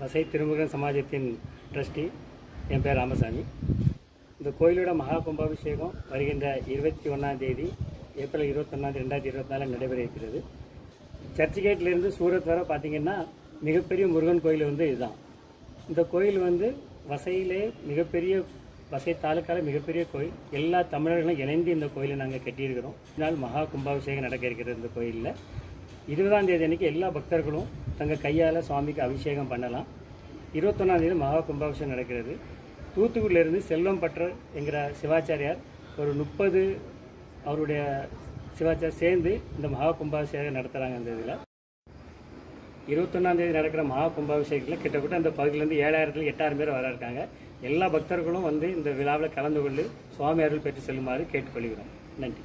வசை திருமுருகன் சமாஜத்தின் ட்ரஸ்டி. என் பேர் ராமசாமி. இந்த கோயிலோட மகா கும்பாபிஷேகம் வருகின்ற 21ஆம் தேதி ஏப்ரல் 21, 2024 நடைபெற இருக்கிறது. சர்ச் கேட்லேருந்து சூரத் வர பார்த்திங்கன்னா மிகப்பெரிய முருகன் கோயில் இதுதான். இந்த கோயில் வசையிலே மிகப்பெரிய வசை தாலுக்காவில் மிகப்பெரிய கோயில். எல்லா தமிழர்களும் இணைந்து இந்த கோயிலை நாங்கள் கட்டியிருக்கிறோம். இதனால் மகா கும்பாபிஷேகம் நடக்க இருக்கிறது. இந்த கோயிலில் 20ஆம் தேதி அன்றைக்கி எல்லா பக்தர்களும் தங்கள் கையால் சுவாமிக்கு அபிஷேகம் பண்ணலாம். 21ஆம் தேதி மகா கும்பாபிஷேகம் நடக்கிறது. தூத்துக்குடியிலிருந்து செல்வம் பற்றர் என்கிற சிவாச்சாரியார் ஒரு 30 அவருடைய சிவாச்சாரியர் சேர்ந்து இந்த மகா கும்பாபிஷேகம் நடத்துகிறாங்க. அந்த இதில் 21ஆம் தேதி நடக்கிற மகா கும்பாபிஷேகத்தில் கிட்டத்தட்ட அந்த பகுதியிலேருந்து 7000 8000 பேர் வர இருக்காங்க. எல்லா பக்தர்களும் இந்த விழாவில் கலந்து கொண்டு சுவாமி அருள் பெற்று செல்லுமாறு கேட்டுக்கொள்கிறோம். நன்றி.